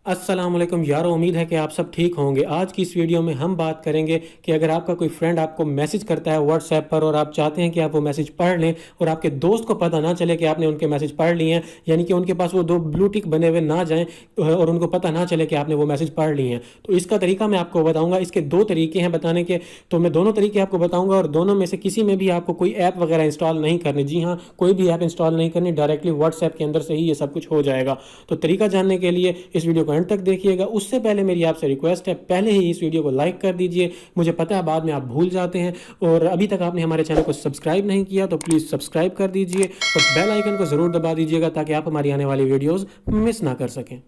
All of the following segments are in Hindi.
अस्सलामुअलैकुम यारो, उम्मीद है कि आप सब ठीक होंगे। आज की इस वीडियो में हम बात करेंगे कि अगर आपका कोई फ्रेंड आपको मैसेज करता है व्हाट्सएप पर और आप चाहते हैं कि आप वो मैसेज पढ़ लें और आपके दोस्त को पता ना चले कि आपने उनके मैसेज पढ़ लिए हैं, यानी कि उनके पास वो दो ब्लू टिक बने हुए ना जाएं और उनको पता ना चले कि आपने वो मैसेज पढ़ लिए हैं, तो इसका तरीका मैं आपको बताऊंगा। इसके दो तरीके हैं बताने के, तो मैं दोनों तरीके आपको बताऊंगा और दोनों में से किसी में भी आपको कोई ऐप वगैरह इंस्टॉल नहीं करनी। जी हाँ, कोई भी ऐप इंस्टॉल नहीं करनी, डायरेक्टली व्हाट्सएप के अंदर से ही ये सब कुछ हो जाएगा। तो तरीका जानने के लिए इस वीडियो को एंड तक देखिएगा। उससे पहले मेरी आपसे रिक्वेस्ट है, पहले ही इस वीडियो को लाइक कर दीजिए। मुझे पता है बाद में आप भूल जाते हैं, और अभी तक आपने हमारे चैनल को सब्सक्राइब नहीं किया तो प्लीज़ सब्सक्राइब कर दीजिए और बेल आइकन को ज़रूर दबा दीजिएगा ताकि आप हमारी आने वाली वीडियोज़ मिस ना कर सकें।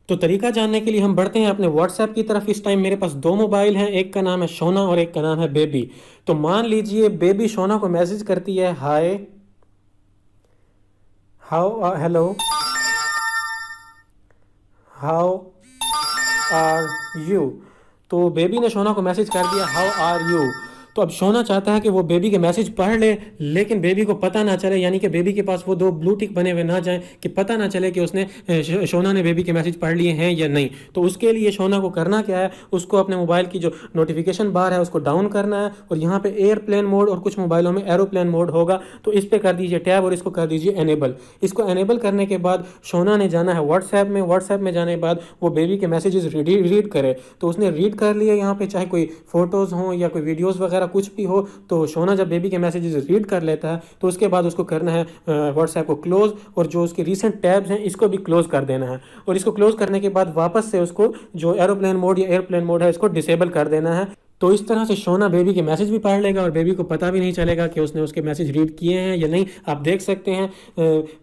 तो तरीका जानने के लिए हम बढ़ते हैं अपने व्हाट्सएप की तरफ। इस टाइम मेरे पास दो मोबाइल हैं, एक का नाम है शोना और एक का नाम है बेबी। तो मान लीजिए बेबी शोना को मैसेज करती है, hi, how, hello, how are you. तो बेबी ने शोना को मैसेज कर दिया, हाउ आर यू। तो अब शोना चाहता है कि वो बेबी के मैसेज पढ़ ले, लेकिन बेबी को पता ना चले, यानी कि बेबी के पास वो दो ब्लू टिक बने हुए ना जाएं, कि पता ना चले कि उसने शोना ने बेबी के मैसेज पढ़ लिए हैं या नहीं। तो उसके लिए शोना को करना क्या है, उसको अपने मोबाइल की जो नोटिफिकेशन बार है उसको डाउन करना है, और यहाँ पे एयरप्लेन मोड और कुछ मोबाइलों में एरोप्लेन मोड होगा, तो इस पर कर दीजिए टैब और इसको कर दीजिए एनेबल। इसको एनेबल करने के बाद शोना ने जाना है व्हाट्सएप में। व्हाट्सएप में जाने के बाद वो बेबी के मैसेजेस रीड करे, तो उसने रीड कर लिए यहाँ पे, चाहे कोई फोटोज़ हों या कोई वीडियोज़ वगैरह कुछ भी हो। तो शोना जब बेबी के मैसेजेस रीड कर लेता है तो उसके बाद उसको करना है व्हाट्सएप को क्लोज, और जो उसके रीसेंट टैब्स हैं इसको भी क्लोज कर देना है। और इसको क्लोज करने के बाद वापस से उसको जो एरोप्लेन मोड या एयरप्लेन मोड है इसको डिसेबल कर देना है। तो इस तरह से शोना बेबी के मैसेज भी पढ़ लेगा और बेबी को पता भी नहीं चलेगा कि उसने उसके मैसेज रीड किए हैं या नहीं। आप देख सकते हैं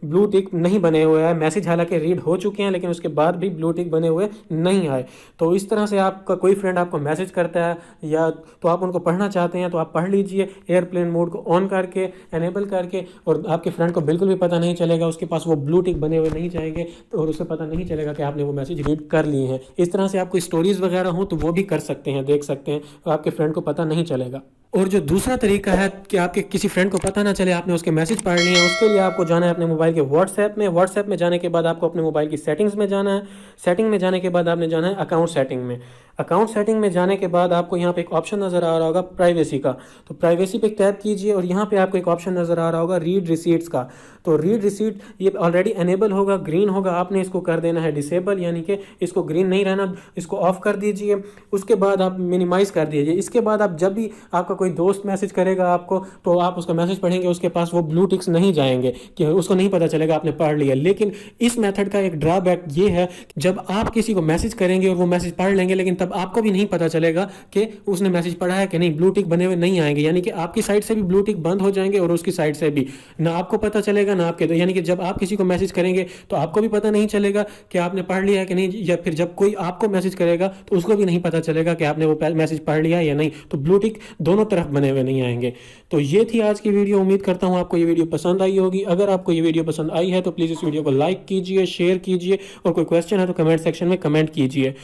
ब्लू टिक नहीं बने हुए हैं, मैसेज हालांकि रीड हो चुके हैं लेकिन उसके बाद भी ब्लू टिक बने हुए नहीं आए। तो इस तरह से आपका कोई फ्रेंड आपको मैसेज करता है या तो आप उनको पढ़ना चाहते हैं तो आप पढ़ लीजिए एयरप्लेन मोड को ऑन करके, एनेबल करके, और आपके फ्रेंड को बिल्कुल भी पता नहीं चलेगा, उसके पास वो ब्लू टिक बने हुए नहीं जाएंगे और उसे पता नहीं चलेगा कि आपने वो मैसेज रीड कर लिए हैं। इस तरह से आप कोई स्टोरीज वगैरह हो तो वो भी कर सकते हैं, देख सकते हैं, आपके फ्रेंड को पता नहीं चलेगा। और जो दूसरा तरीका है कि आपके किसी फ्रेंड को पता ना चले आपने उसके मैसेज पढ़ लिए हैं, उसके लिए आपको जाना है अपने मोबाइल के व्हाट्सएप में। व्हाट्सएप में जाने के बाद आपको अपने मोबाइल की सेटिंग्स में जाना है। सेटिंग में जाने के बाद आपने जाना है अकाउंट सेटिंग में। अकाउंट सेटिंग में जाने के बाद आपको यहाँ पे एक ऑप्शन नज़र आ रहा होगा प्राइवेसी का, तो प्राइवेसी पे टैप कीजिए और यहाँ पे आपको एक ऑप्शन नज़र आ रहा होगा रीड रिसीट्स का। तो रीड रिसीट ये ऑलरेडी एनेबल होगा, ग्रीन होगा, आपने इसको कर देना है डिसेबल, यानी कि इसको ग्रीन नहीं रहना, इसको ऑफ कर दीजिए। उसके बाद आप मिनिमाइज़ कर दीजिए। इसके बाद आप जब भी आपका कोई दोस्त मैसेज करेगा आपको तो आप उसका मैसेज पढ़ेंगे, उसके पास वो ब्लू टिक्स नहीं जाएंगे, कि उसको नहीं पता चलेगा आपने पढ़ लिया। लेकिन इस मेथड का एक ड्रॉबैक ये है, जब आप किसी को मैसेज करेंगे और वो मैसेज पढ़ लेंगे लेकिन तब आपको भी नहीं पता चलेगा कि उसने मैसेज पढ़ा है कि नहीं, ब्लू टिक बने हुए नहीं आएंगे, यानी कि आपकी साइड से भी ब्लू टिक बंद हो जाएंगे और उसकी साइड से भी, ना आपको पता चलेगा ना आपके, यानी कि जब आप किसी को मैसेज करेंगे तो आपको भी पता नहीं चलेगा कि आपने पढ़ लिया है कि नहीं, या फिर जब कोई आपको मैसेज करेगा तो उसको भी नहीं पता चलेगा कि आपने वो मैसेज पढ़ लिया या नहीं। तो ब्लू टिक दोनों तरफ बने हुए नहीं आएंगे। तो ये थी आज की वीडियो। उम्मीद करता हूँ आपको ये वीडियो पसंद आई होगी। अगर आपको ये वीडियो पसंद आई है तो प्लीज़ इस वीडियो को लाइक कीजिए, शेयर कीजिए, और कोई क्वेश्चन है तो कमेंट सेक्शन में कमेंट कीजिए।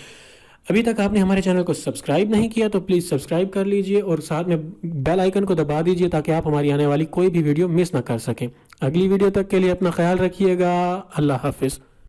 अभी तक आपने हमारे चैनल को सब्सक्राइब नहीं किया तो प्लीज़ सब्सक्राइब कर लीजिए और साथ में बेल आइकन को दबा दीजिए ताकि आप हमारी आने वाली कोई भी वीडियो मिस ना कर सकें। अगली वीडियो तक के लिए अपना ख्याल रखिएगा। अल्लाह हाफिज़।